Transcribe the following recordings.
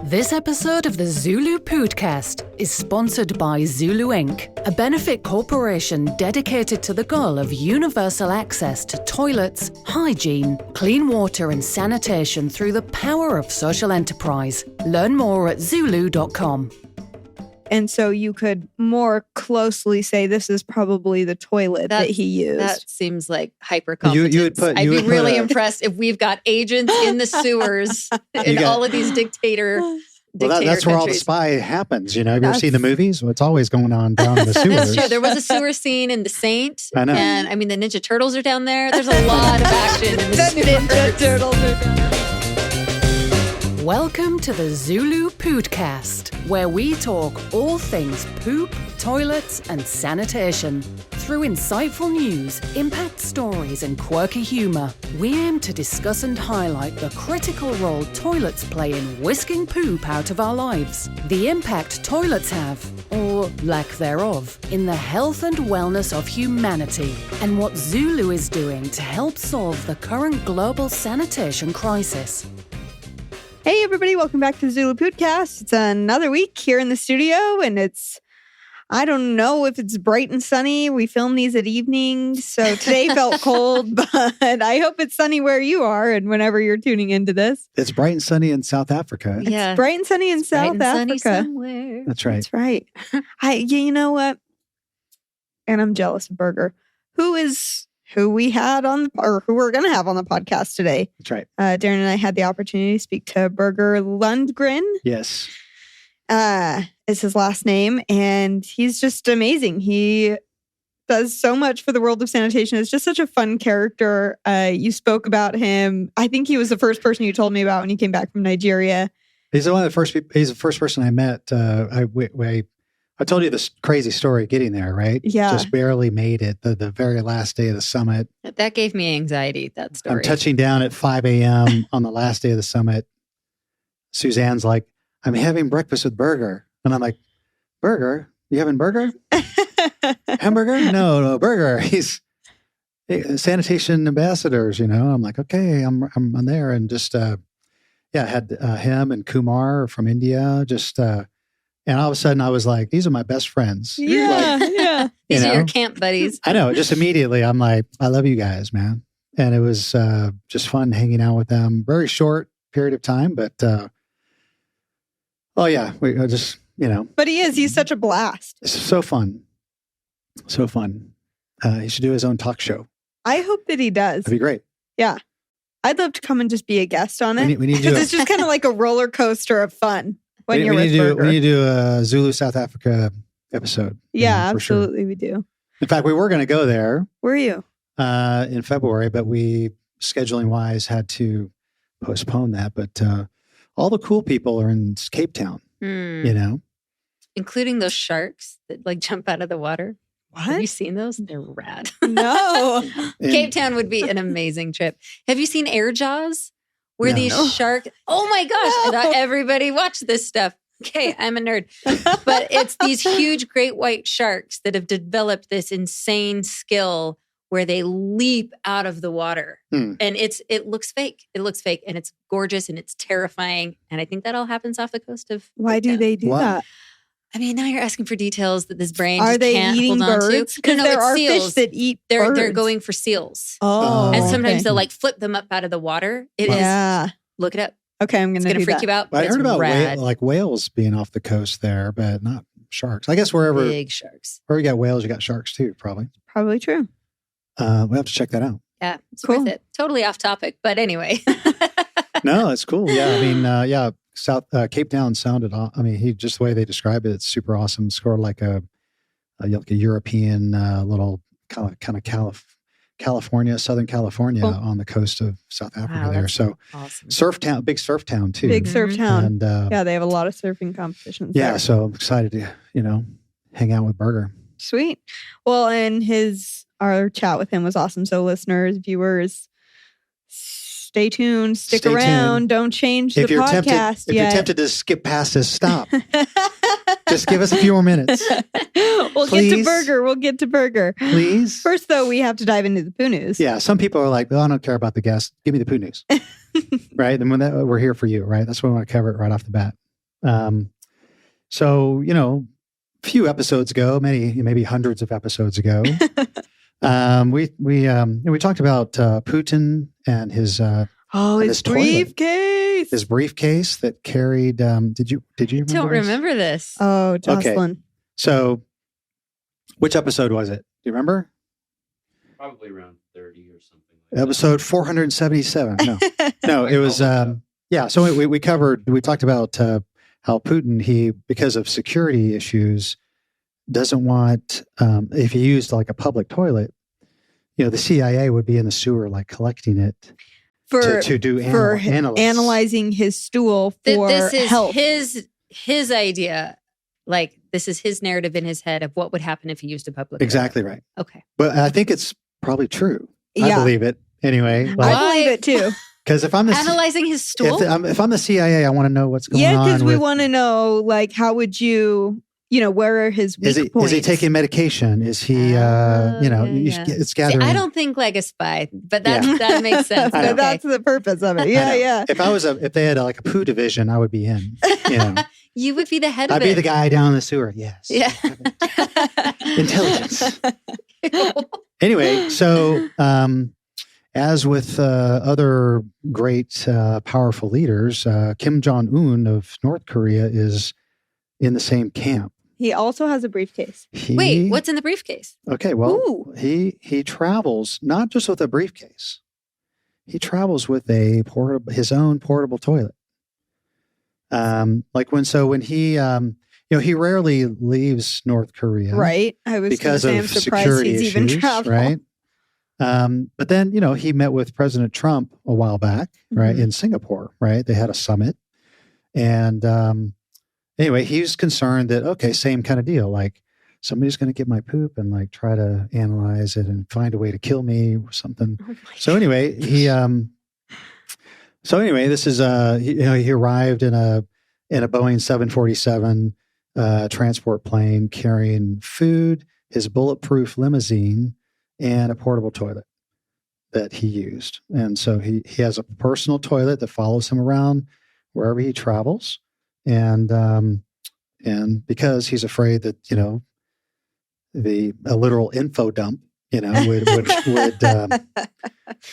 This episode of the ZuLoo Poodcast is sponsored by ZuLoo Inc., a benefit corporation dedicated to the goal of universal access to toilets, hygiene, clean water and sanitation through the power of social enterprise. Learn more at ZuLoo.com. And so you could more closely say this is probably the toilet that he used. That seems like hyper competence. I'd be really impressed if we've got agents in the sewers in all of these dictator that's countries. where all the spy happens. You know, have you ever seen the movies? Well, it's always going on down in the sewers. That's true. There was a sewer scene in The Saint. I know. And I mean, the Ninja Turtles are down there. There's a lot of action in the Ninja Turtles are down there. Welcome to the ZuLoo Poodcast, where we talk all things poop, toilets, and sanitation. Through insightful news, impact stories, and quirky humor, we aim to discuss and highlight the critical role toilets play in whisking poop out of our lives, the impact toilets have, or lack thereof, in the health and wellness of humanity, and what ZuLoo is doing to help solve the current global sanitation crisis. Hey everybody, welcome back to ZuLoo Poodcast. It's another week here in the studio, and I don't know if it's bright and sunny. We film these at evening, so today felt cold, but I hope it's sunny where you are and whenever you're tuning into this. It's bright and sunny in South Africa. Yeah. It's bright and sunny in South Africa. Somewhere. That's right. That's right. You know what? And I'm jealous of Birger, who we had on, or who we're going to have on the podcast today. That's right. Darren and I had the opportunity to speak to Birger Lundgren. Yes. Is his last name, and he's just amazing. He does so much for the world of sanitation. It's just such a fun character. You spoke about him. I think he was the first person you told me about when you came back from Nigeria. He's one of the first people. He's the first person I met. I told you this crazy story getting there, right? Yeah. Just barely made it the very last day of the summit. That gave me anxiety, that story. I'm touching down at 5 a.m. on the last day of the summit. Suzanne's like, I'm having breakfast with Birger. And I'm like, Birger? You having burger? Hamburger? No, Birger. He's Sanitation Ambassadors, you know. I'm like, okay, I'm there. And just, had him and Kumar from India. And all of a sudden I was like, these are my best friends. Yeah, yeah. These are your camp buddies. I know. Just immediately, I'm like, I love you guys, man. And it was just fun hanging out with them. Very short period of time, but we just, But he's such a blast. It's so fun. So fun. He should do his own talk show. I hope that he does. That'd be great. Yeah. I'd love to come and just be a guest on it. We need to do it's just kind of like a roller coaster of fun when you're we with need Birger. to do a ZuLoo South Africa episode. Yeah, for sure. absolutely we do. In fact, we were going to go there. Were you? In February, but we, scheduling wise, had to postpone that. But all the cool people are in Cape Town, Including those sharks that jump out of the water. What? Have you seen those? They're rad. No. Cape Town would be an amazing trip. Have you seen Air Jaws? Where these sharks... Oh my gosh. I thought everybody watched this stuff. Okay, I'm a nerd. But it's these huge great white sharks that have developed this insane skill where they leap out of the water. And it looks fake. It looks fake. And it's gorgeous and it's terrifying. And I think that all happens off the coast of... Why do they do that? I mean, now you're asking for details that this brain are just they can't eating hold on birds? to. Because there are seals. fish that eat They're birds. going for seals. Oh, And sometimes okay. they'll flip them up out of the water. It is. Yeah. Look it up. Okay, I'm going to do freak that. you out. I heard about rad. whales being off the coast there, but not sharks. I guess wherever Big sharks. you got whales, you got sharks too, probably. Probably true. We have to check that out. Yeah, it's Cool. worth it. Totally off topic, but anyway. No, it's cool. Yeah, I mean, South Cape Town sounded. I mean, just the way they describe it, it's super awesome. It's sort of like a European little kind of California, Southern California on the coast of South Africa there. So awesome. surf town, big surf town too. Big surf town. And Yeah, they have a lot of surfing competitions yeah, there. so I'm excited to hang out with Birger. Sweet. Well, and our chat with him was awesome. So listeners, viewers, stay tuned, stick Stay around, tuned. don't change the If you're podcast tempted, if yet. you're tempted to skip past this, stop. Just give us a few more minutes, We'll get to Birger. We'll get to Birger. please. First, though, we have to dive into the poo news. Yeah, some people are like, "Well, I don't care about the guests. Give me the poo news." Right? And we're here for you, right? That's why we want to cover it right off the bat. So, a few episodes ago, maybe hundreds of episodes ago, we talked about Putin and his his briefcase. His briefcase that carried. Did you remember? I don't remember this. Oh, Jocelyn. Okay. So, which episode was it? Do you remember? Probably around 30 or something. Episode 477. No, it was. So we talked about how Putin, because of security issues, doesn't want, if he used like a public toilet, the CIA would be in the sewer, like collecting it to do analyzing his stool for this is health. his idea. Like, this is his narrative in his head of what would happen if he used a public Exactly toilet. right. Okay. But I think it's probably true. Yeah. I believe it. Anyway. I believe it too. Because if I'm analyzing his stool? If I'm the CIA, I want to know what's going on. Yeah, because we want to know, like, how would you, where are his weak points? Is he taking medication? Is he, it's gathering. See, I don't think like a spy, but that makes sense. But that's the purpose of it. Yeah. If they had like a poo division, I would be in. You would be the head of it. I'd be the guy down the sewer. Yes. Yeah. Intelligence. Anyway, so as with other great, powerful leaders, Kim Jong-un of North Korea is in the same camp. He also has a briefcase. Wait, what's in the briefcase? Okay, well, he travels not just with a briefcase. He travels with his own portable toilet. When he he rarely leaves North Korea, right? I was because I'm of surprised security he's issues, even traveled. right? But then he met with President Trump a while back, right, in Singapore, right? They had a summit, and anyway, he's concerned that same kind of deal, like somebody's going to get my poop and like try to analyze it and find a way to kill me or something. So anyway, this is he arrived in a Boeing 747 transport plane carrying food, his bulletproof limousine, and a portable toilet that he used. And so he has a personal toilet that follows him around wherever he travels, and because he's afraid that a literal info dump would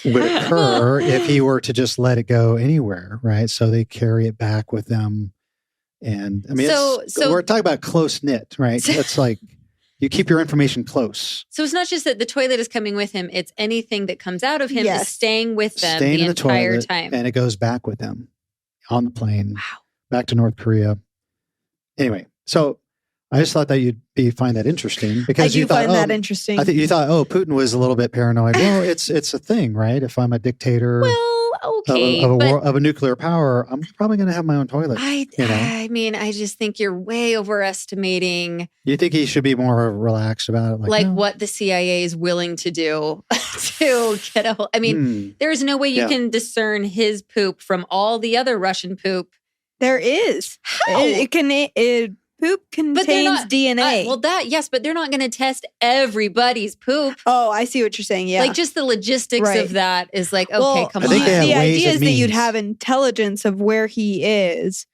occur if he were to just let it go anywhere, right? So they carry it back with them. And I mean, so we're talking about close knit, right? It's like you keep your information close. So it's not just that the toilet is coming with him; it's anything that comes out of him is staying with them the entire toilet, time, and it goes back with them on the plane, wow, back to North Korea. Anyway, so I just thought that you'd find that interesting because you thought that interesting. I think you thought, Putin was a little bit paranoid. Well, it's a thing, right? If I'm a dictator, of a nuclear power, I'm probably going to have my own toilet. I mean, I just think you're way overestimating. You think he should be more relaxed about it, what the CIA is willing to do to get a hold. I mean, there's no way you can discern his poop from all the other Russian poop. There is. How? Poop contains DNA. Yes, but they're not going to test everybody's poop. Oh, I see what you're saying. Yeah. Like just the logistics of that is like, come on. The idea is that you'd have intelligence of where he is,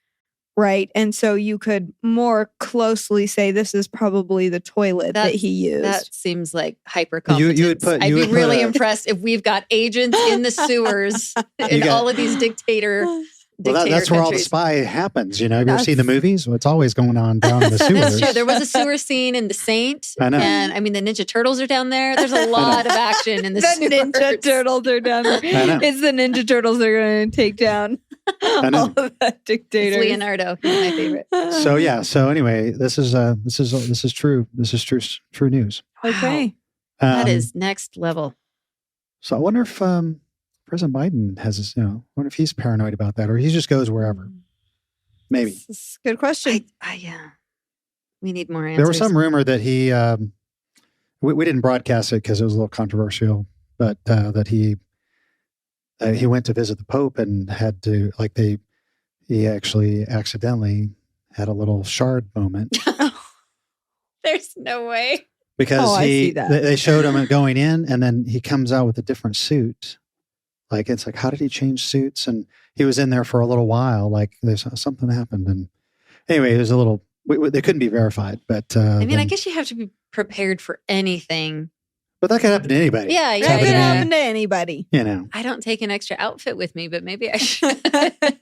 right? And so you could more closely say this is probably the toilet that he used. That seems like hyper competence. I'd be really impressed if we've got agents in the sewers in all of these dictator that's where all the spy happens. Have you ever seen the movies? Well, it's always going on down in the sewers. That's true. There was a sewer scene in The Saint. I know. And I mean, the Ninja Turtles are down there. There's a lot of action in the sewers. The Ninja Turtles are down there. I know. It's the Ninja Turtles that are going to take down all of that dictators. It's Leonardo. He's my favorite. So anyway, this is true. This is true news. Okay. That is next level. So I wonder if President Biden has this, I wonder if he's paranoid about that or he just goes wherever. Maybe. That's a good question. We need more answers. There was some rumor that he, we didn't broadcast it because it was a little controversial, but that he went to visit the Pope and had to, he actually accidentally had a little shard moment. There's no way. Because they showed him going in and then he comes out with a different suit. It's like, how did he change suits? And he was in there for a little while. There's something happened. And Anyway, there's a little. They couldn't be verified, but I mean, I guess you have to be prepared for anything. But that could happen to anybody. Yeah, That could yeah. happen to anybody. You know, I don't take an extra outfit with me, but maybe I should.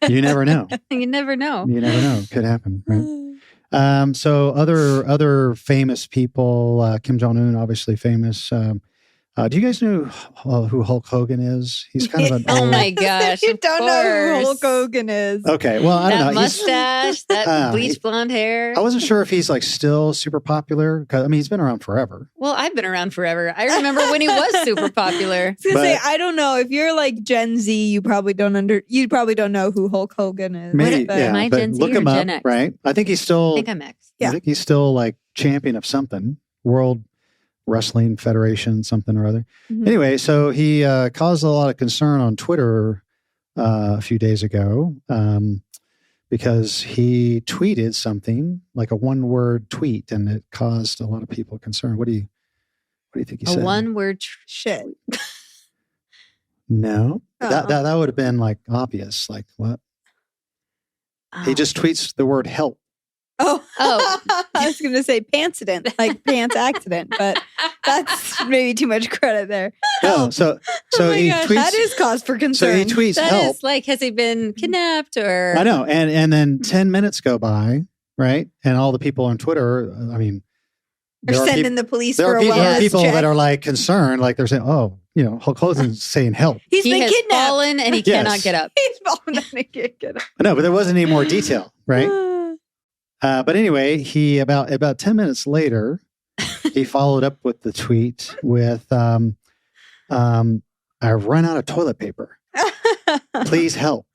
you never know. You never know. You never know. Could happen, right? So other famous people, Kim Jong-un, obviously famous. Do you guys know who Hulk Hogan is? He's kind of an Oh old... my gosh! You of don't know who course. Hulk Hogan is. Okay, well, I don't That know. mustache, that bleached blonde hair. I wasn't sure if he's like still super popular. 'Cause, I mean, he's been around forever. Well, I've been around forever. I remember when he was super popular. I was gonna say, But- I don't know if you're like Gen Z, you probably don't know who Hulk Hogan is. Maybe, but- yeah. Am I but Gen Z look or him up, Gen X? right? I think he's still. I think I'm X. Yeah. I think he's still like champion of something, World Wrestling Federation, something or other. Mhm. Anyway, so he caused a lot of concern on Twitter a few days ago because he tweeted something like a one-word tweet, and it caused a lot of people concern. What do you think he A said? one-word Shit. No, Uh-uh. that would have been like obvious. Like what? He just tweets the word help. Oh, Oh. I was going to say pantsident, like pants accident, but that's maybe too much credit there. No, so Oh my he gosh, tweets. that is cause for So concern. he tweets That help. is like, has he been kidnapped or? I know, and then 10 minutes go by, right? And all the people on Twitter, I mean, Or there are sending peop- the police there for are a people, there are wellness people check. that are like concerned, like they're saying, "Oh, you know, Hulk Hogan's saying help." He's He been has kidnapped. fallen and he Yes. cannot get up. He's fallen and he can't get up. No, but there wasn't any more detail, right? But anyway, he about 10 minutes later, he followed up with the tweet with, "I've run out of toilet paper. Please help."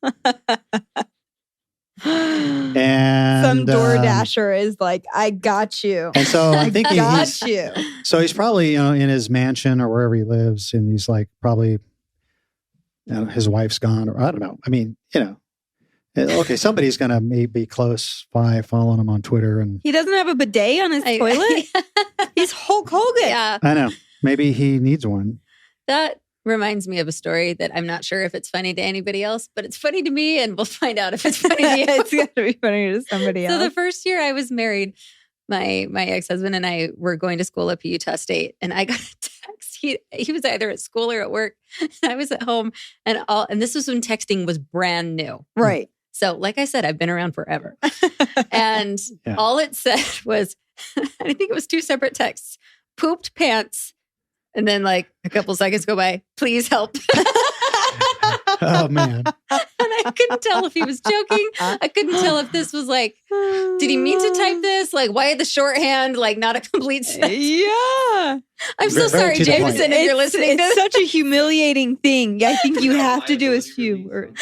And Some DoorDasher is like, I got you. and so I'm thinking Got you. So he's probably, in his mansion or wherever he lives, and he's like probably, his wife's gone, or I don't know. I mean, okay, somebody's gonna maybe be close by following him on Twitter, and He doesn't have a bidet on his toilet? He's Hulk Hogan. Yeah. I know maybe he needs one. That reminds me of a story that I'm not sure if it's funny to anybody else, but it's funny to me, and we'll find out if it's funny to you. It's got to be funny to somebody So else. the first year I was married, my ex-husband and I were going to school up at Utah State, and I got a text. He was either at school or at work, and I was at home, and this was when texting was brand new. Right. So, like I said, I've been around forever, and Yeah. all it said was, I think it was 2 separate texts: pooped pants. And then, like, a couple seconds go by, please help. Oh man, And I couldn't tell if he was joking. I couldn't tell if this was like, did he mean to type this? Like, why the shorthand? Like, not a complete sentence. Yeah. I'm so Very sorry, to the point. Jameson, if you're listening to It's this. such a humiliating thing. I think you have to do a few words.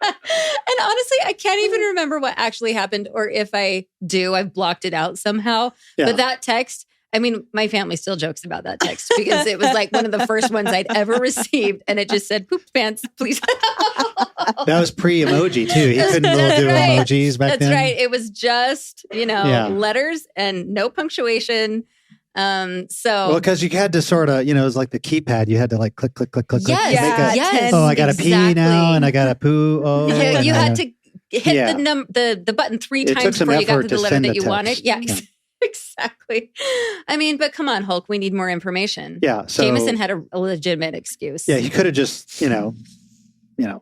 And honestly, I can't even remember what actually happened, or if I do, I've blocked it out somehow. Yeah. But that text, I mean, my family still jokes about that text because it was like one of the first ones I'd ever received. And it just said, pooped pants, please. that was pre-emoji too. He couldn't That's do right. emojis back That's then. right. It was just, Yeah. letters and no punctuation. Well, because you had to sort of, it was like the keypad. You had to like click, click, click, click, Yes, click. to make a- yes. Oh, I got to pee now, exactly. and I got to poo. Oh, You and had to hit Yeah. the button 3 It took times some before you got effort to the to letter send that the you text. wanted. Yeah, Yeah. exactly. I mean, but come on, Hulk, we need more information. Yeah. So Jameson had a legitimate excuse. yeah, he could have just, You I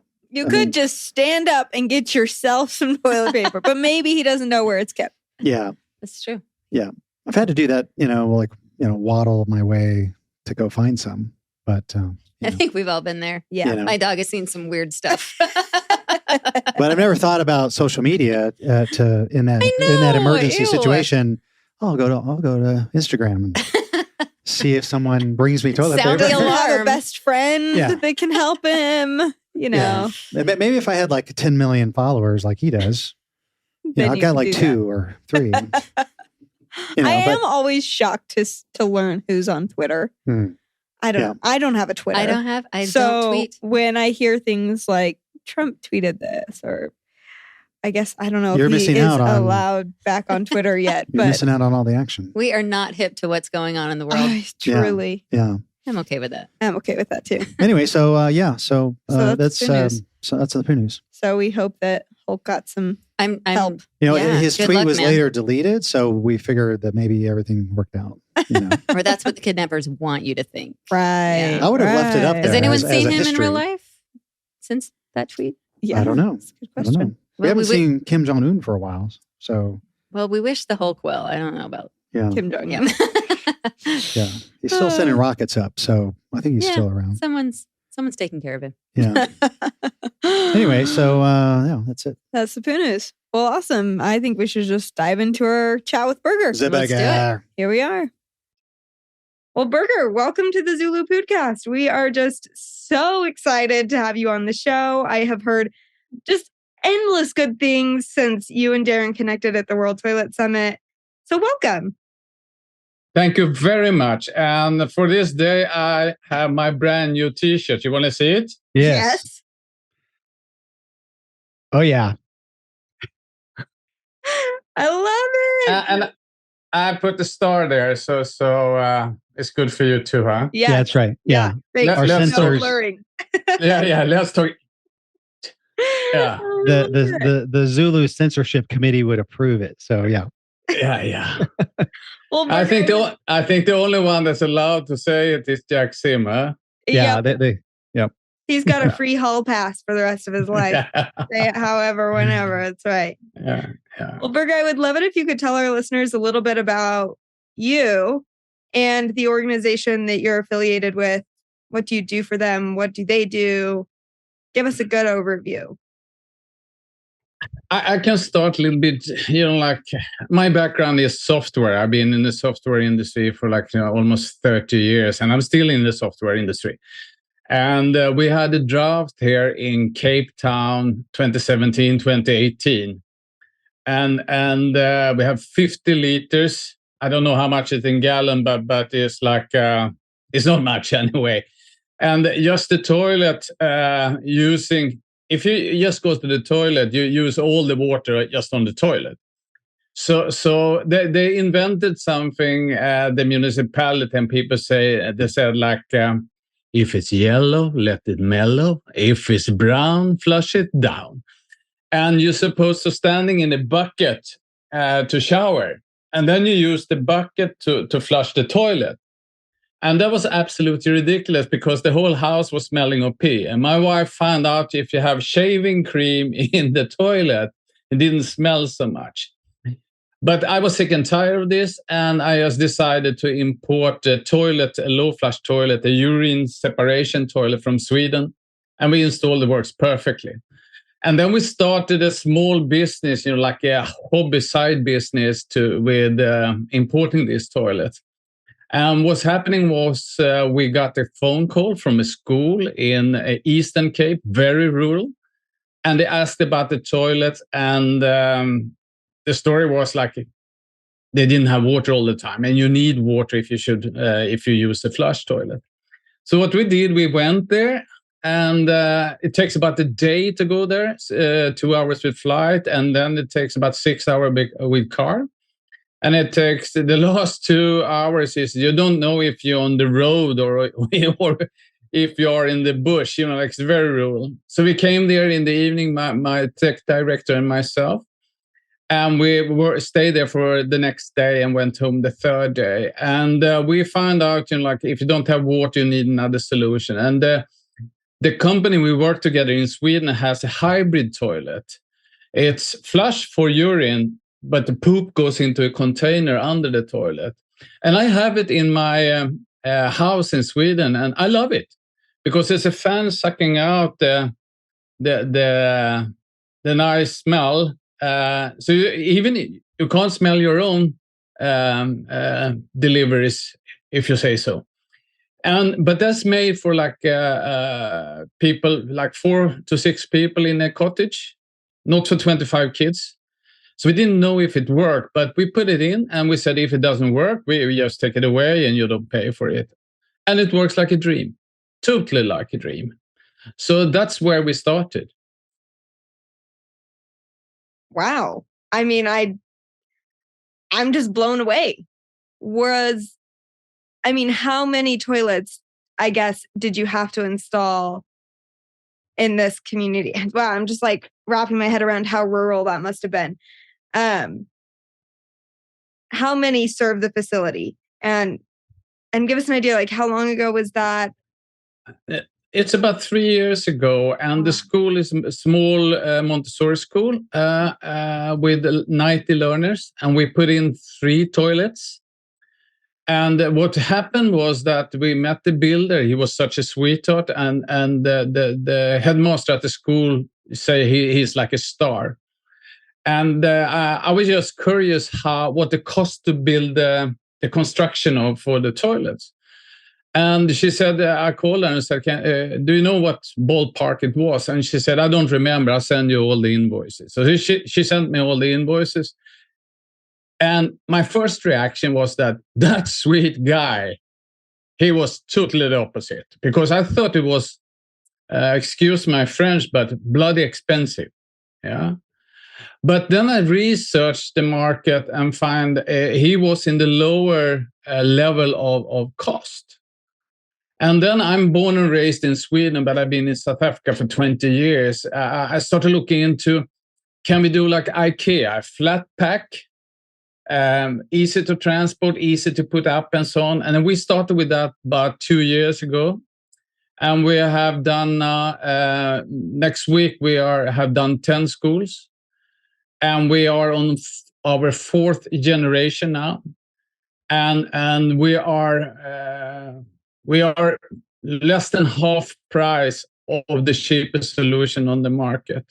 could mean- just stand up and get yourself some toilet paper, but maybe he doesn't know where it's kept. yeah. That's true. I've had to do that, waddle my way to go find some. But I think we've all been there. Yeah. You know. My dog has seen some weird stuff. but I've never thought about social media in that emergency ew. situation. I'll go to Instagram and see if someone brings me toilet Sound paper. the Doesn't have a alarm. best friend Yeah. that can help him. Yeah. Maybe if I had like 10 million followers like he does, Then I've you got can like do 2 or 3. I am always shocked to learn who's on Twitter. Hmm. I don't. Yeah. I don't have a Twitter. I so don't tweet. when I hear things like Trump tweeted this, or I guess I don't know You're if he missing is out on- allowed back on Twitter yet. You're but missing out on all the action. We are not hip to what's going on in the world. truly, Yeah. I'm okay with that. I'm okay with that too. Anyway, so So that's that's good news. so that's the poo news. So we hope that Hulk got some I'm help. His good tweet luck, was man. later deleted, so we figured that maybe everything worked out. Or that's what the kidnappers want you to think. Right. Yeah. I would have left it up right. Has there anyone as a seen him in history. real life since that tweet? Yeah. I don't know. That's a good I don't know. question. We Well, haven't we seen Kim Jong Un for a while, so Well, we wish the Hulk well. I don't know about yeah, Kim Jong. him. yeah. He's still sending rockets up, so I think he's Yeah. still around. Someone's taking care of him. Yeah. Anyway, so that's it. That's the Poo News. Well, awesome. I think we should just dive into our chat with Birger. Let's do it. Here we are. Well, Birger, welcome to the ZuLoo Poodcast. We are just so excited to have you on the show. I have heard just endless good things since you and Darren connected at the World Toilet Summit. So welcome. Thank you very much. And for this day, I have my brand new T-shirt. You want to see it? Yes. Oh yeah. I love it. And I put the star there, so it's good for you too, huh? Yeah. That's right. Yeah. Thanks Our for no sensors- blurring. Yeah. Let's talk. Yeah. The ZuLoo censorship committee would approve it. So yeah. Yeah. Well, I think Birger, the only one that's allowed to say it is Jack Zimmer. Yeah. yep, They he's got a free hall pass for the rest of his life. Say it however, whenever. That's right. Yeah. Well, Birger, I would love it if you could tell our listeners a little bit about you and the organization that you're affiliated with. What do you do for them? What do they do? Give us a good overview. I can start a little bit, like my background is software. I've been in the software industry for almost 30 years, and I'm still in the software industry. And we had a draft here in Cape Town 2017, 2018. And we have 50 liters. I don't know how much it's in gallon, but it's it's not much anyway. And just the toilet if you just go to the toilet, you use all the water just on the toilet. So they invented something, the municipality, and people said if it's yellow, let it mellow. If it's brown, flush it down. And you're supposed to standing in a bucket to shower. And then you use the bucket to flush the toilet. And that was absolutely ridiculous because the whole house was smelling of pee. And my wife found out if you have shaving cream in the toilet, it didn't smell so much. But I was sick and tired of this, and I just decided to import a low flush toilet, a urine separation toilet from Sweden, and we installed it. Works perfectly. And then we started a small business, like a hobby side business with importing this toilet. And what's happening was we got a phone call from a school in Eastern Cape, very rural, and they asked about the toilet, and the story was they didn't have water all the time, and you need water if you use the flush toilet. So what we did, we went there, and it takes about a day to go there, 2 hours with flight, and then it takes about 6 hours with car. And it takes the last 2 hours is you don't know if you're on the road or if you're in the bush, it's very rural. So we came there in the evening, my tech director and myself, and we stayed there for the next day and went home the third day. And we found out, if you don't have water, you need another solution. And the company we work together in Sweden has a hybrid toilet. It's flush for urine, but the poop goes into a container under the toilet. And I have it in my house in Sweden, and I love it because there's a fan sucking out the nice smell. So you can't smell your own deliveries, if you say so. But that's made for people, 4 to 6 people in a cottage, not for 25 kids. So we didn't know if it worked, but we put it in and we said, if it doesn't work, we just take it away and you don't pay for it. And it works like a dream, totally like a dream. So that's where we started. Wow. I mean, I'm just blown away. How many toilets, I guess, did you have to install in this community? Wow, I'm just wrapping my head around how rural that must have been. How many serve the facility? And give us an idea, like how long ago was that? It's about 3 years ago, and the school is a small Montessori school with 90 learners, and we put in 3 toilets. And what happened was that we met the builder. He was such a sweetheart, and the headmaster at the school say he's like a star. And I was just curious what the cost to build the construction for the toilets. And she said, I called her and said, do you know what ballpark it was? And she said, I don't remember. I'll send you all the invoices. So she sent me all the invoices. And my first reaction was that sweet guy, he was totally the opposite. Because I thought it was, excuse my French, but bloody expensive. Yeah. But then I researched the market and find he was in the lower level of cost. And then I'm born and raised in Sweden, but I've been in South Africa for 20 years. I started looking into, can we do like IKEA, flat pack, easy to transport, easy to put up and so on. And then we started with that about 2 years ago. And we have done, next week, have done 10 schools. And we are on our 4th generation now. And we are less than half price of the cheapest solution on the market.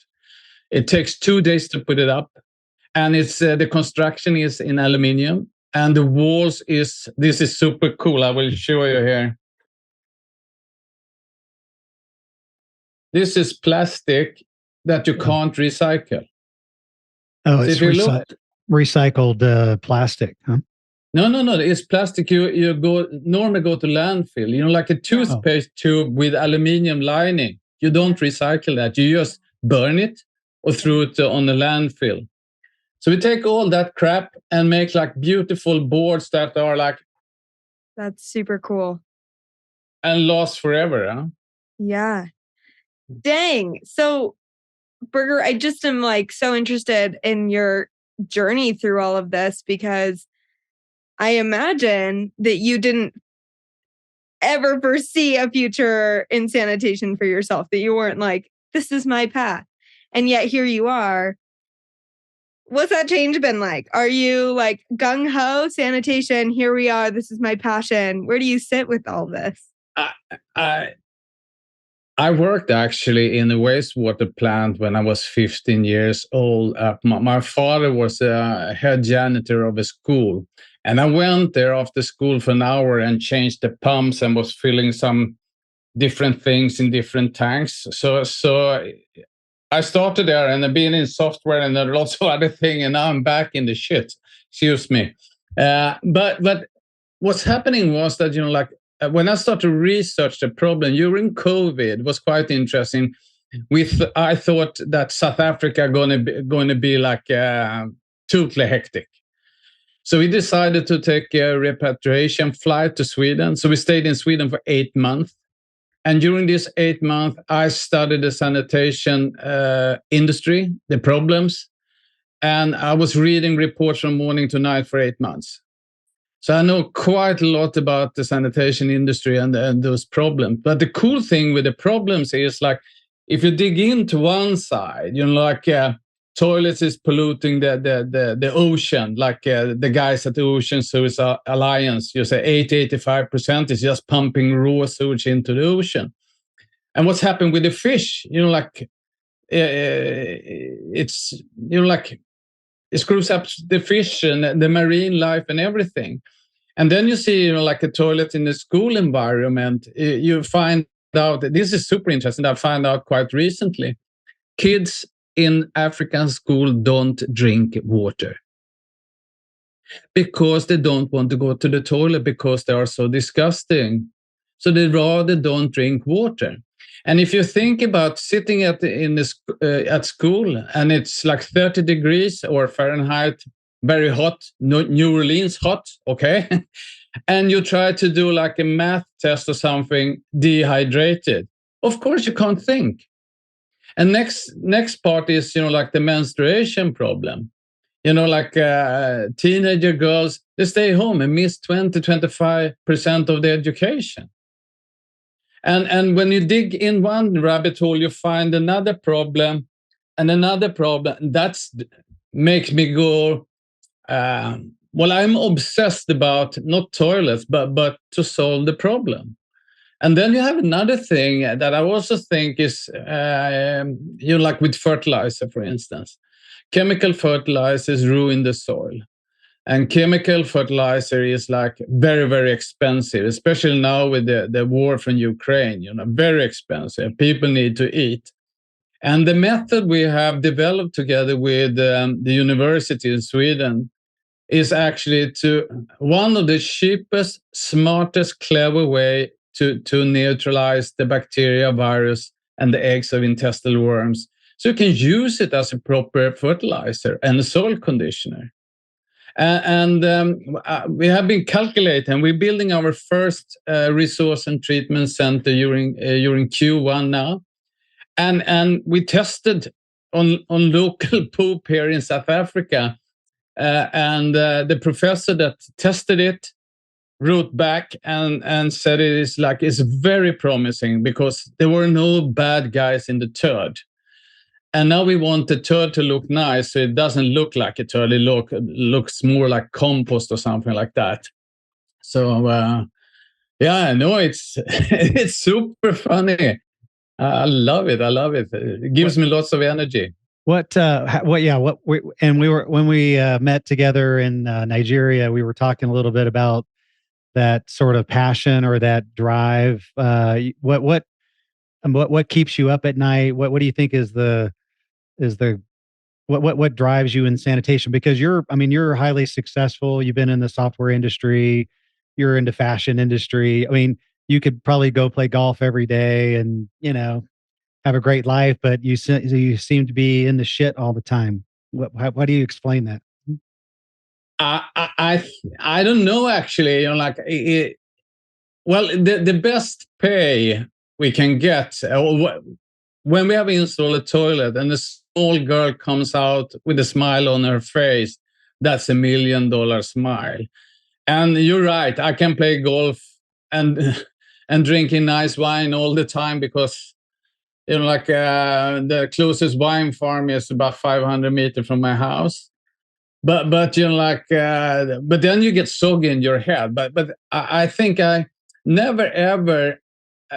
It takes 2 days to put it up, and it's the construction is in aluminium, and the walls this is super cool. I will show you here. This is plastic that you can't recycle. Oh, so it's recycled plastic, huh? No. It's plastic. You normally go to landfill. Like a toothpaste tube with aluminium lining. You don't recycle that. You just burn it or throw it on the landfill. So we take all that crap and make like beautiful boards that are like. That's super cool. And last forever, huh? Yeah. Dang. So, Birger, I just am like so interested in your journey through all of this, because I imagine that you didn't ever foresee a future in sanitation for yourself, that you weren't like, this is my path. And yet here you are. What's that change been like? Are you like gung-ho, sanitation, here we are, this is my passion? Where do you sit with all this? I worked actually in a wastewater plant when I was 15 years old. My father was a head janitor of a school. And I went there after school for an hour and changed the pumps and was filling some different things in different tanks. So I started there, and I've been in software and lots of other things, and now I'm back in the shit. Excuse me. But what's happening was that, when I started to research the problem during COVID, it was quite interesting. I thought that South Africa going to be like totally hectic. So we decided to take a repatriation flight to Sweden. So we stayed in Sweden for 8 months. And during this 8 months, I studied the sanitation industry, the problems. And I was reading reports from morning to night for 8 months. So I know quite a lot about the sanitation industry and those problems. But the cool thing with the problems is, like, if you dig into one side, toilets is polluting the ocean, like the guys at the Ocean Sewage Alliance, you say 80-85% is just pumping raw sewage into the ocean. And what's happened with the fish, it screws up the fish and the marine life and everything. And then you see, like a toilet in the school environment, you find out, this is super interesting, I found out quite recently, kids in African school don't drink water because they don't want to go to the toilet because they are so disgusting. So they rather don't drink water. And if you think about sitting at school and it's like 30 degrees or Fahrenheit, very hot, New Orleans hot, okay? And you try to do like a math test or something, dehydrated. Of course you can't think. And next part is, like the menstruation problem. Like teenager girls, they stay home and miss 20-25% of their education. And when you dig in one rabbit hole, you find another problem and another problem. That makes me go, well, I'm obsessed about not toilets, but to solve the problem. And then you have another thing that I also think is, like with fertilizer, for instance. Chemical fertilizers ruin the soil. And chemical fertilizer is like very, very expensive, especially now with the war from Ukraine, very expensive. People need to eat. And the method we have developed together with the university in Sweden is actually one of the cheapest, smartest, clever way to neutralize the bacteria, virus, and the eggs of intestinal worms. So you can use it as a proper fertilizer and a soil conditioner. And we have been calculating. We're building our first resource and treatment center during Q1 now, and we tested on local poop here in South Africa, and the professor that tested it wrote back and said it's very promising because there were no bad guys in the turd. And now we want the turd to look nice, so it doesn't look like a turd. It looks more like compost or something like that. So, it's super funny. I love it. It gives me lots of energy. When we met together in Nigeria, we were talking a little bit about that sort of passion or that drive. What keeps you up at night? What do you think is what drives you in sanitation? Because you're highly successful. You've been in the software industry. You're into fashion industry. I mean, you could probably go play golf every day and, have a great life, but you seem to be in the shit all the time. How do you explain that? I don't know, actually. The best pay we can get when we have installed a toilet and a small girl comes out with a smile on her face, that's $1 million smile. And you're right, I can play golf and drinking nice wine all the time because the closest wine farm is about 500 meters from my house. But then you get soggy in your head. But I think I never ever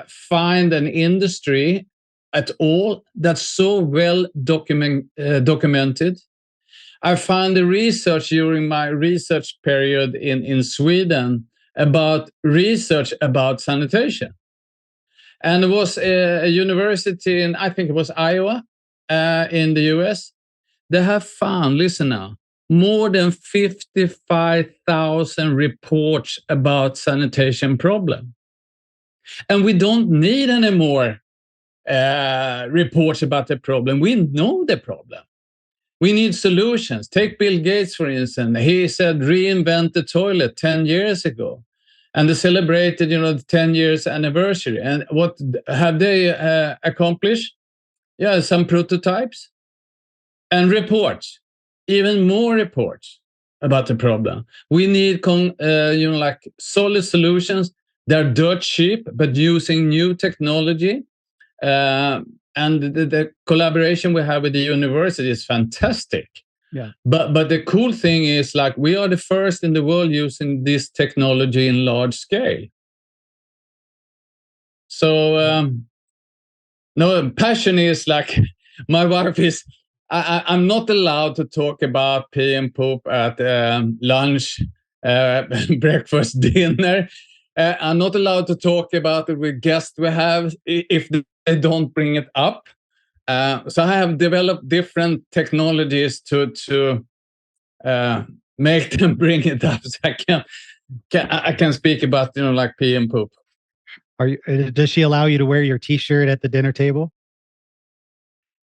find an industry at all that's so well documented. I found the research during my research period in Sweden about research about sanitation. And it was a university in, I think it was Iowa, in the US. They have found, listen now, more than 55,000 reports about sanitation problem. And we don't need any more reports about the problem. We know the problem. We need solutions. Take Bill Gates, for instance. He said, reinvent the toilet 10 years ago. And they celebrated, the 10 years anniversary. And what have they accomplished? Yeah, some prototypes and reports, even more reports about the problem. We need, solid solutions. They're dirt cheap, but using new technology. And the collaboration we have with the university is fantastic. Yeah. But the cool thing is, we are the first in the world using this technology in large scale. So, passion is my wife is, I'm not allowed to talk about pee and poop at lunch, breakfast, dinner. I'm not allowed to talk about it with guests we have if they don't bring it up. So I have developed different technologies to make them bring it up. So I can speak about pee and poop. Does she allow you to wear your T-shirt at the dinner table?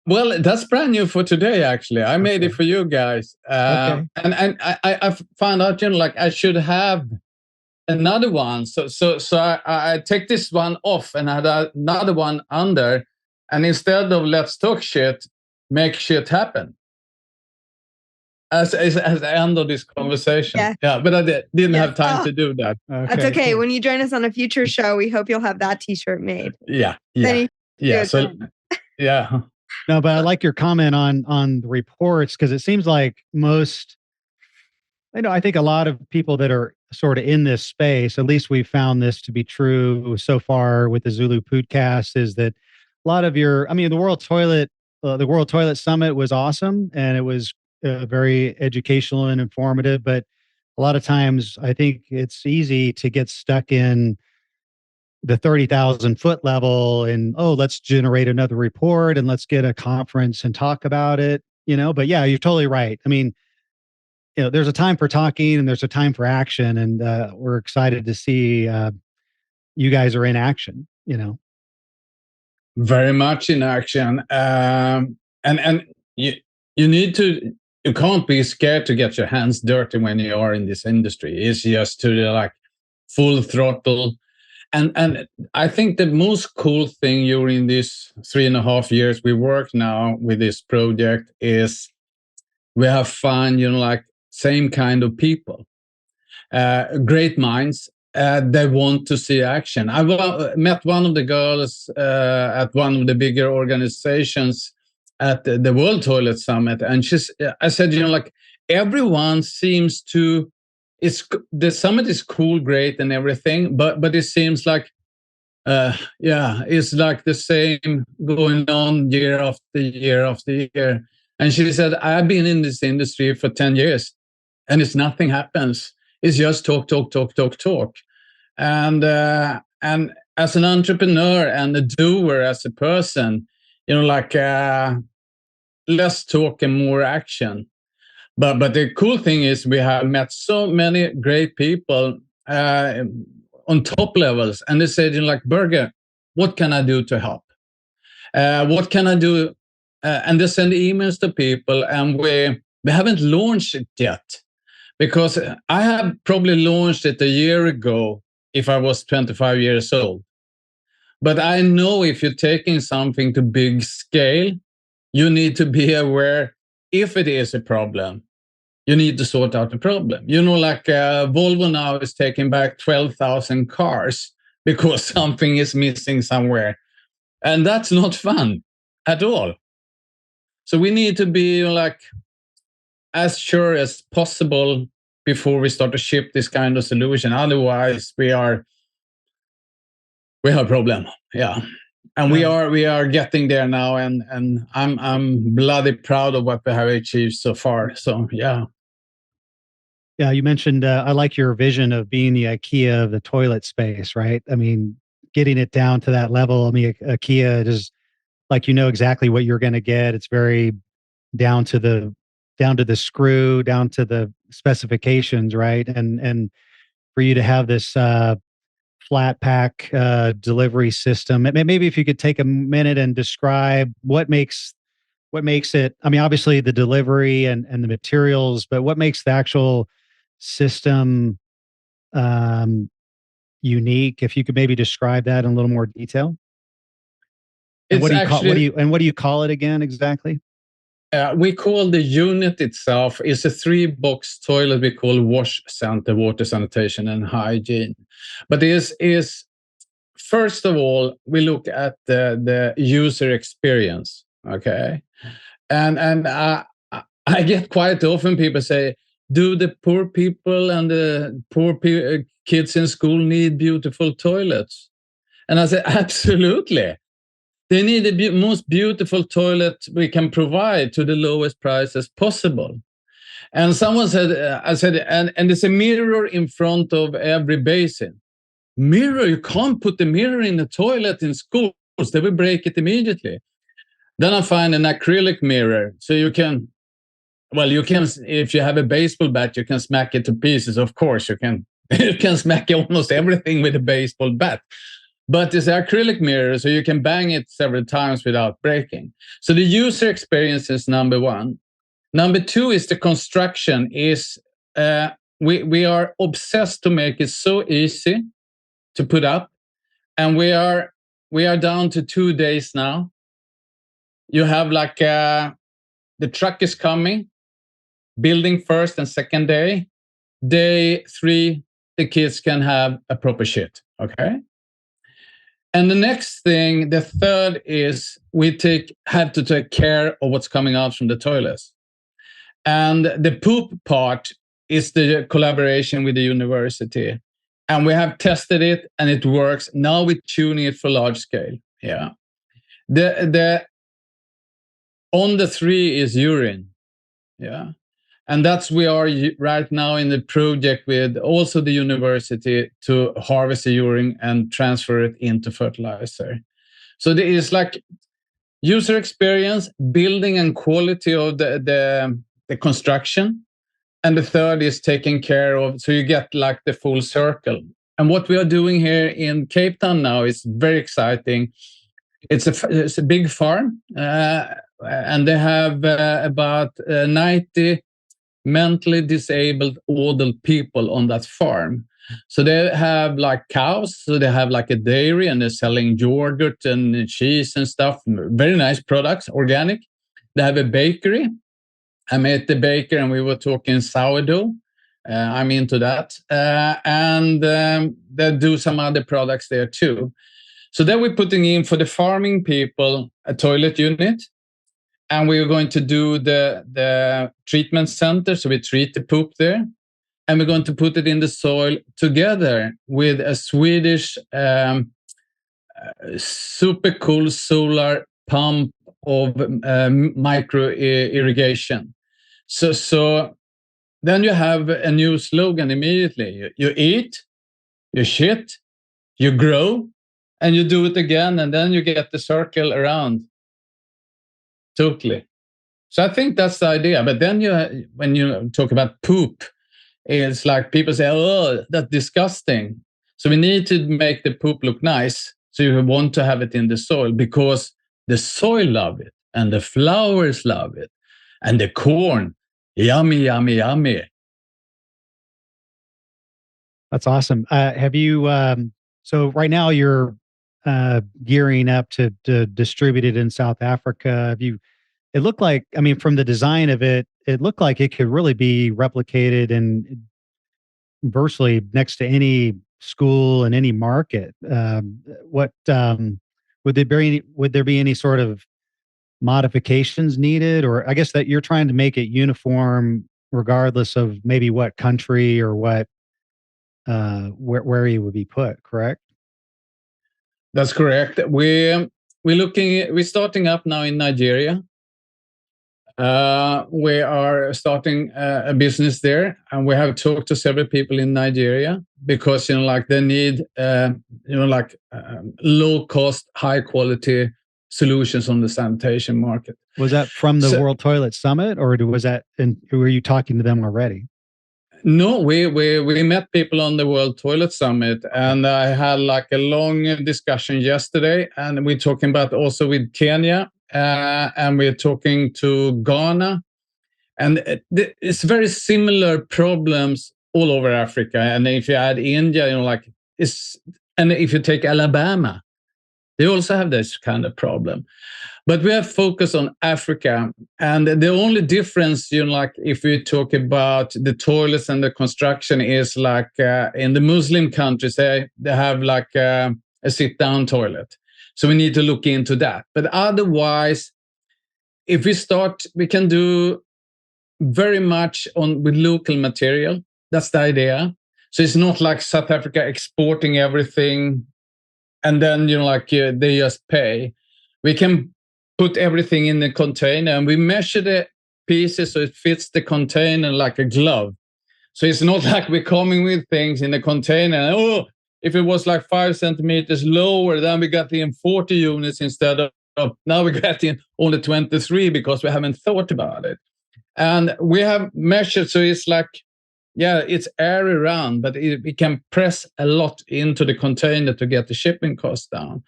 Well, that's brand new for today. Actually, I made it for you guys. Okay. And I found out I should have another one. So I take this one off and I had another one under. And instead of let's talk shit, make shit happen. As the end of this conversation. Yeah. But I didn't have time to do that. That's okay. When you join us on a future show, we hope you'll have that t-shirt made. Yeah. So, yeah. No, but I like your comment on the reports, because it seems like I think a lot of people that are sort of in this space, at least we've found this to be true so far with the ZuLoo Poodcast, is that a lot of the World Toilet Summit was awesome, and it was very educational and informative. But a lot of times, I think it's easy to get stuck in the 30,000 foot level and, let's generate another report and let's get a conference and talk about it, But yeah, you're totally right. I mean, there's a time for talking and there's a time for action, and we're excited to see you guys are in action. Very much in action, and you need to. You can't be scared to get your hands dirty when you are in this industry. It's just to full throttle. And I think the most cool thing during these 3.5 years we work now with this project is we have found, same kind of people, great minds. They want to see action. I met one of the girls at one of the bigger organizations at the World Toilet Summit, and I said, everyone seems to. The summit is cool, great, and everything, but it seems like, it's like the same going on year after year after year. And she said, I've been in this industry for 10 years, and nothing happens. It's just talk. And as an entrepreneur and a doer, as a person, less talk and more action. But the cool thing is we have met so many great people on top levels, and they said, Birger, what can I do to help? What can I do? And they send emails to people, and we haven't launched it yet, because I have probably launched it a year ago if I was 25 years old. But I know if you're taking something to big scale, you need to be aware if it is a problem. You need to sort out the problem. Volvo now is taking back 12,000 cars because something is missing somewhere. And that's not fun at all. So we need to be as sure as possible before we start to ship this kind of solution. Otherwise, we have a problem. Yeah. And we are getting there now, and I'm bloody proud of what we have achieved so far. So yeah. Yeah, you mentioned I like your vision of being the IKEA of the toilet space, right? I mean, getting it down to that level. I mean, IKEA is exactly what you're going to get. It's very down to the screw, down to the specifications, right? And for you to have this flat pack delivery system. Maybe if you could take a minute and describe what makes it. I mean, obviously the delivery and the materials, but what makes the actual system unique? If you could maybe describe that in a little more detail. And what do you call it again exactly? We call the unit itself is a 3-box toilet we call wash center, water, sanitation, and hygiene. But is first of all, we look at the user experience, okay? And I get quite often people say, do the poor people and the poor kids in school need beautiful toilets? And I say, absolutely. They need the most beautiful toilet we can provide to the lowest price as possible. And someone said, and there's a mirror in front of every basin. Mirror? You can't put the mirror in the toilet in schools. They will break it immediately. Then I find an acrylic mirror. So you can, if you have a baseball bat, you can smack it to pieces. Of course, you can smack almost everything with a baseball bat. But it's an acrylic mirror, so you can bang it several times without breaking. So the user experience is number one. Number two is the construction. We are obsessed to make it so easy to put up, and we are down to 2 days now. you have like the truck is coming, building first and second day. Day 3, the kids can have a proper shit. Okay. And the next thing, the third is we have to take care of what's coming out from the toilets. And the poop part is the collaboration with the university. And we have tested it and it works. Now we're tuning it for large scale. Yeah. The on the 3 is urine. Yeah. And that's we are right now in the project with also the university to harvest the urine and transfer it into fertilizer. So there is like user experience, building and quality of the construction. And the third is taking care of, so you get like the full circle. And what we are doing here in Cape Town now is very exciting. It's a big farm, and they have about 90 mentally disabled older people on that farm. So they have like cows, so they have like a dairy and they're selling yogurt and cheese and stuff. Very nice products, organic. They have a bakery. I met the baker and we were talking sourdough. I'm into that. And they do some other products there too. So then we're putting in for the farming people a toilet unit. And we're going to do the treatment center. So we treat the poop there. And we're going to put it in the soil together with a Swedish super cool solar pump of micro irrigation. So then you have a new slogan immediately. You eat, you shit, you grow, and you do it again. And then you get the circle around. Totally. So I think that's the idea. But then when you talk about poop, it's like people say, oh, that's disgusting. So we need to make the poop look nice. So you want to have it in the soil because the soil love it and the flowers love it and the corn, yummy, yummy, yummy. That's awesome. Have you, so right now you're gearing up to distribute it in South Africa. It looked like, I mean, from the design of it, it looked like it could really be replicated and virtually next to any school and any market. Would there be any sort of modifications needed? Or I guess that you're trying to make it uniform regardless of maybe what country or what where you would be put, correct? That's correct. We're starting up now in Nigeria. We are starting a business there, and we have talked to several people in Nigeria because they need low cost, high quality solutions on the sanitation market. Was that from the World Toilet Summit, or were you talking to them already? No, we met people on the World Toilet Summit, and I had like a long discussion yesterday, and we're talking about also with Kenya, and we're talking to Ghana, and it's very similar problems all over Africa. And if you add India, and if you take Alabama, they also have this kind of problem. But we have focused on Africa, and the only difference, if we talk about the toilets and the construction, is like in the Muslim countries, they have like a sit-down toilet. So we need to look into that. But otherwise, if we start, we can do very much with local material. That's the idea. So it's not like South Africa exporting everything, and then they just pay. We can put everything in the container, and we measure the pieces so it fits the container like a glove. So it's not like we're coming with things in the container. And, if it was like 5 centimeters lower, then we got in 40 units instead of now we got in only 23 because we haven't thought about it. And we have measured, so it's like, it's air around, but we can press a lot into the container to get the shipping costs down.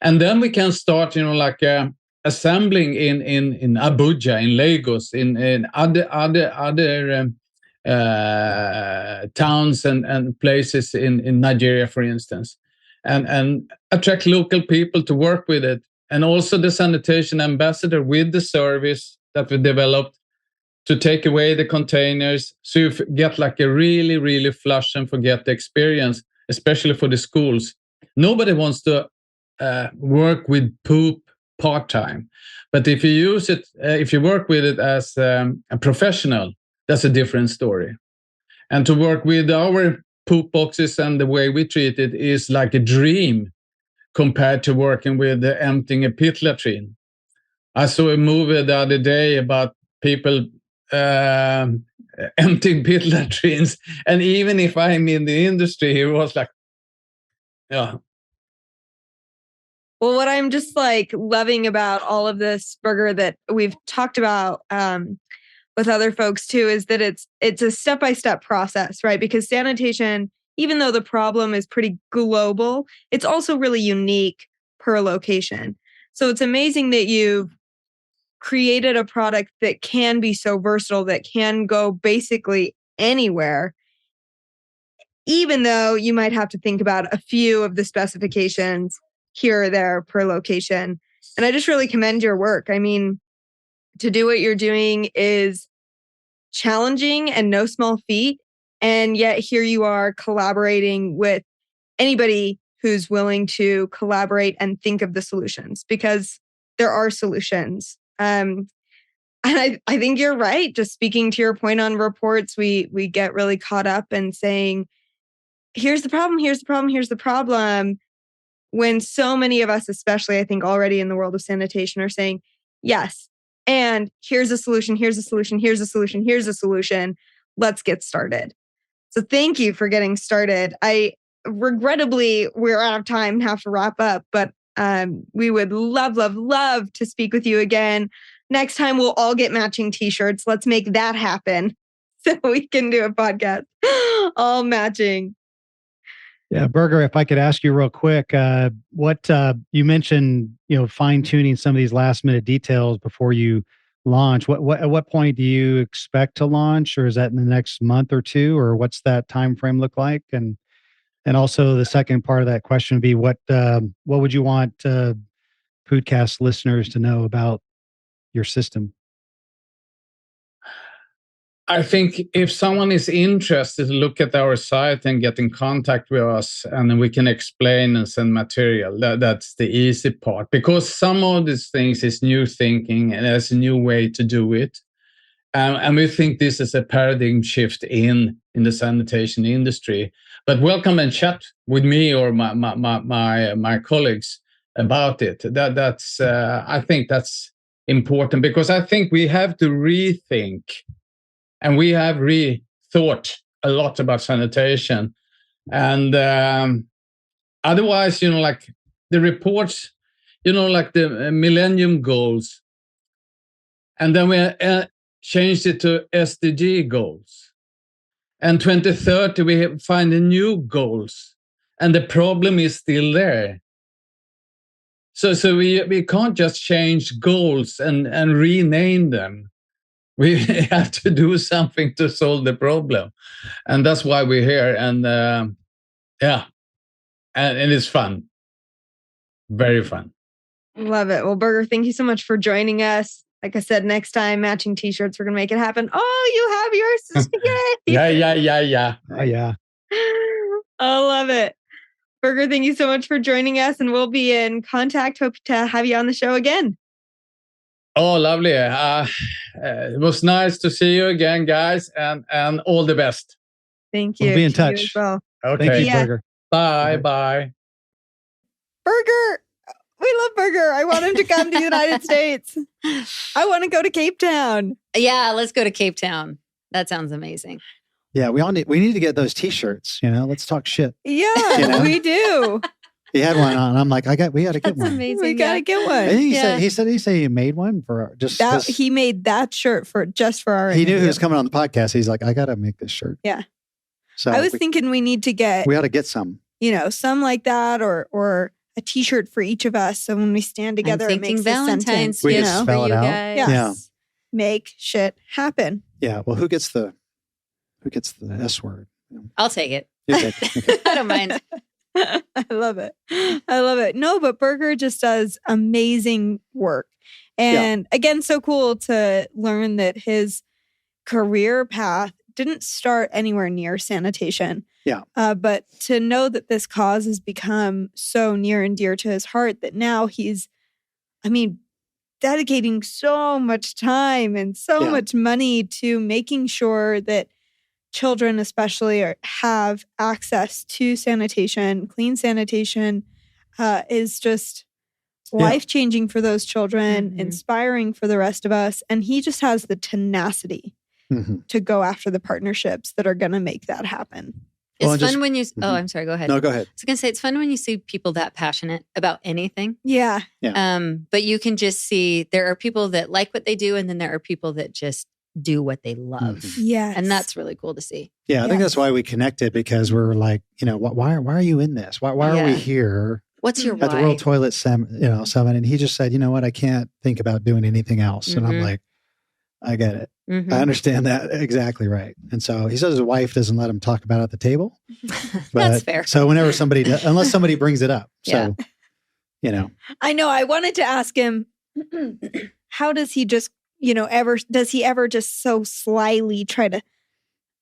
And then we can start, assembling in Abuja, in Lagos, in other towns and places in Nigeria, for instance, and attract local people to work with it. and also the Sanitation Ambassador with the service that we developed to take away the containers. So you get like a really, really flush and forget experience, especially for the schools. Nobody wants to work with poop part-time. But if you use it, if you work with it as a professional, that's a different story. And to work with our poop boxes and the way we treat it is like a dream compared to working with emptying a pit latrine. I saw a movie the other day about people emptying pit latrines. And even if I'm in the industry, it was like, yeah. Well, what I'm just like loving about all of this, Birger, that we've talked about with other folks too, is that it's a step-by-step process, right? Because sanitation, even though the problem is pretty global, it's also really unique per location. So it's amazing that you've created a product that can be so versatile, that can go basically anywhere, even though you might have to think about a few of the specifications here or there per location. And I just really commend your work. I mean, to do what you're doing is challenging and no small feat. And yet here you are collaborating with anybody who's willing to collaborate and think of the solutions, because there are solutions. And I think you're right. Just speaking to your point on reports, we get really caught up in saying, here's the problem, here's the problem, here's the problem. When so many of us, especially I think already in the world of sanitation, are saying, yes, and here's a solution, here's a solution, here's a solution, here's a solution. Let's get started. So thank you for getting started. Regrettably, we're out of time and have to wrap up, but we would love to speak with you again. Next time, we'll all get matching t-shirts. Let's make that happen so we can do a podcast all matching. Yeah, Birger, if I could ask you real quick, what you mentioned, fine tuning some of these last minute details before you launch. At what point do you expect to launch, or is that in the next month or two, or what's that time frame look like? And also the second part of that question would be what would you want Poodcast listeners to know about your system? I think if someone is interested, look at our site and get in contact with us, and then we can explain and send material. That's the easy part, because some of these things is new thinking and there's a new way to do it. And we think this is a paradigm shift in the sanitation industry. But welcome and chat with me or my colleagues about it. That's I think that's important, because I think we have to rethink. And we have rethought a lot about sanitation. And otherwise, like the reports, like the Millennium Goals. And then we changed it to SDG goals. And 2030, we find the new goals. And the problem is still there. So we can't just change goals and rename them. We have to do something to solve the problem. And that's why we're here. And and it's fun. Very fun. Love it. Well, Birger, thank you so much for joining us. Like I said, next time, matching t-shirts, we're going to make it happen. Oh, you have yours. Yeah. Oh, yeah. I love it. Birger, thank you so much for joining us, and we'll be in contact. Hope to have you on the show again. Oh, lovely. It was nice to see you again, guys, and all the best. Thank you. We'll be in to you touch. as well. Okay. Thank you, Birger. Bye. Birger. We love Birger. I want him to come to the United States. I want to go to Cape Town. Yeah, let's go to Cape Town. That sounds amazing. Yeah, we need to get those t-shirts, let's talk shit. Yeah, we do. He had one on. I'm like, we got to get That's one. amazing. We got to get one. I think he said he made one for just that. He made that shirt for our he interview. knew he was coming on the podcast. He's like, I got to make this shirt. Yeah. So I was thinking we need to get, we ought to get some, some like that, or a t-shirt for each of us. So when we stand together, I'm it makes Valentine's a sentence, we gift can for spell it you out. guys. Yes. Yeah. Make shit happen. Yeah. Well, who gets the S word? I'll take it. You take it. Okay. I don't mind. I love it. I love it. No, but Birger just does amazing work. And again, so cool to learn that his career path didn't start anywhere near sanitation. Yeah. But to know that this cause has become so near and dear to his heart that now he's, dedicating so much time and so much money to making sure that children especially have access to sanitation, clean sanitation, is just life-changing for those children, inspiring for the rest of us. And he just has the tenacity to go after the partnerships that are going to make that happen. It's fun when you... Oh, I'm sorry. Go ahead. No, go ahead. I was going to say, it's fun when you see people that passionate about anything. Yeah. But you can just see there are people that like what they do, and then there are people that just do what they love. Yes. And that's really cool to see. Yeah, I think that's why we connected, because we're like, why are you in this? Why are we here? What's your at the why? World Toilet Summit? And he just said, you know what? I can't think about doing anything else. And I'm like, I get it. I understand that exactly right. And so he says his wife doesn't let him talk about it at the table. But, that's fair. So whenever unless somebody brings it up. So, I know. I wanted to ask him, how does he just, does he ever just so slyly try to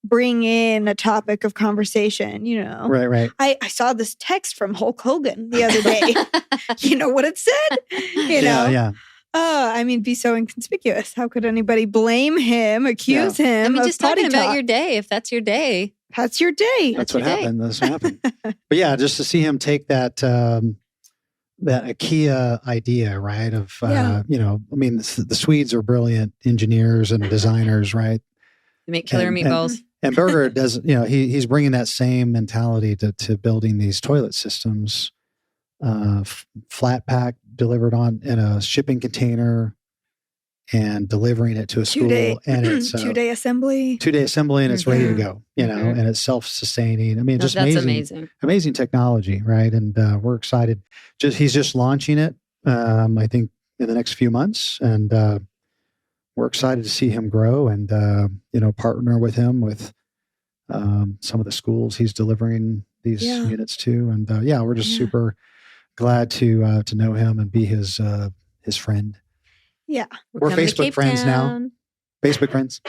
bring in a topic of conversation, Right. I saw this text from Hulk Hogan the other day. You know what it said? Yeah. Be so inconspicuous. How could anybody blame him, accuse him of just talking potty about talk? your day, if that's your day. That's your day. That's what happened. That's what happened. But yeah, just to see him take that that IKEA idea, right? Of the Swedes are brilliant engineers and designers, right? They make killer meatballs. And Birger does, he's bringing that same mentality to building these toilet systems, flat pack delivered in a shipping container and delivering it to a school. And it's 2-day assembly. 2-day assembly, and it's ready to go, and it's self-sustaining. Just that's amazing technology, right? And we're excited. He's just launching it, I think, in the next few months. And we're excited to see him grow and, partner with him with some of the schools he's delivering these units to. And we're just super glad to know him and be his friend. Yeah. We're Facebook friends now. Facebook friends.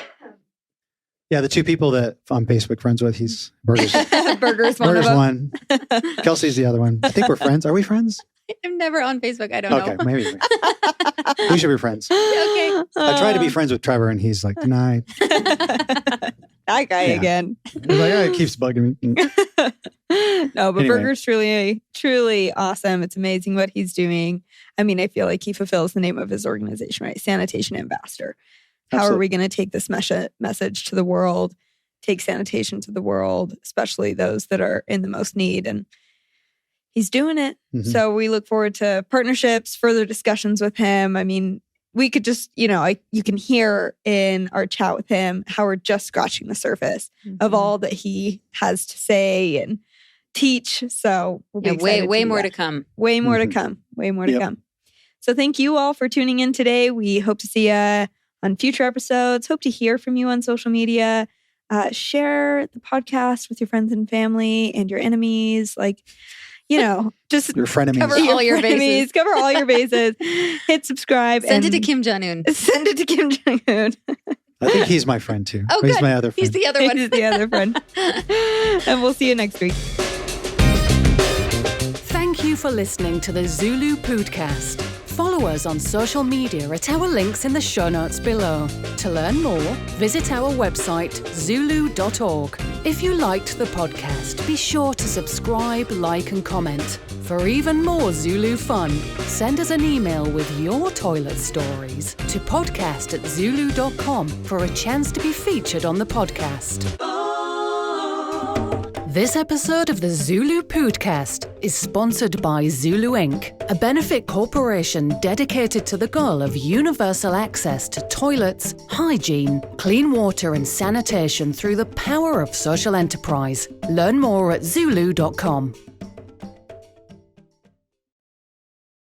Yeah, the two people that I'm Facebook friends with, he's Birger's. Birger's one of Birger's them. one. Kelsey's the other one. I think we're friends. Are we friends? I'm never on Facebook. I don't know. Okay, maybe. We should be friends. Okay. I tried to be friends with Trevor, and he's like, denied. That guy again. He's like, it keeps bugging me. No, but Birger's truly awesome. It's amazing what he's doing. I feel like he fulfills the name of his organization, right? Sanitation Ambassador. How are we going to take this message to the world, take sanitation to the world, especially those that are in the most need? And he's doing it. So we look forward to partnerships, further discussions with him. We could just, you can hear in our chat with him how we're just scratching the surface of all that he has to say and teach. So we'll be excited way more to come. Way more to come. Way more to come. So thank you all for tuning in today. We hope to see you on future episodes. Hope to hear from you on social media. Share the podcast with your friends and family and your enemies. Just your frenemies. Cover all your bases. Cover all your bases. Hit subscribe. Send it to Kim Jong-un. Send it to Kim Jong-un. I think he's my friend too. Oh, he's good. my other friend. He's the other one. He's the other friend. And we'll see you next week. Thank you for listening to the ZuLoo Poodcast. Follow us on social media at our links in the show notes below. To learn more, visit our website, ZuLoo.org. If you liked the podcast, be sure to subscribe, like, and comment. For even more ZuLoo fun, send us an email with your toilet stories to podcast@ZuLoo.com for a chance to be featured on the podcast. This episode of the ZuLoo Poodcast is sponsored by ZuLoo Inc., a benefit corporation dedicated to the goal of universal access to toilets, hygiene, clean water and sanitation through the power of social enterprise. Learn more at ZuLoo.com.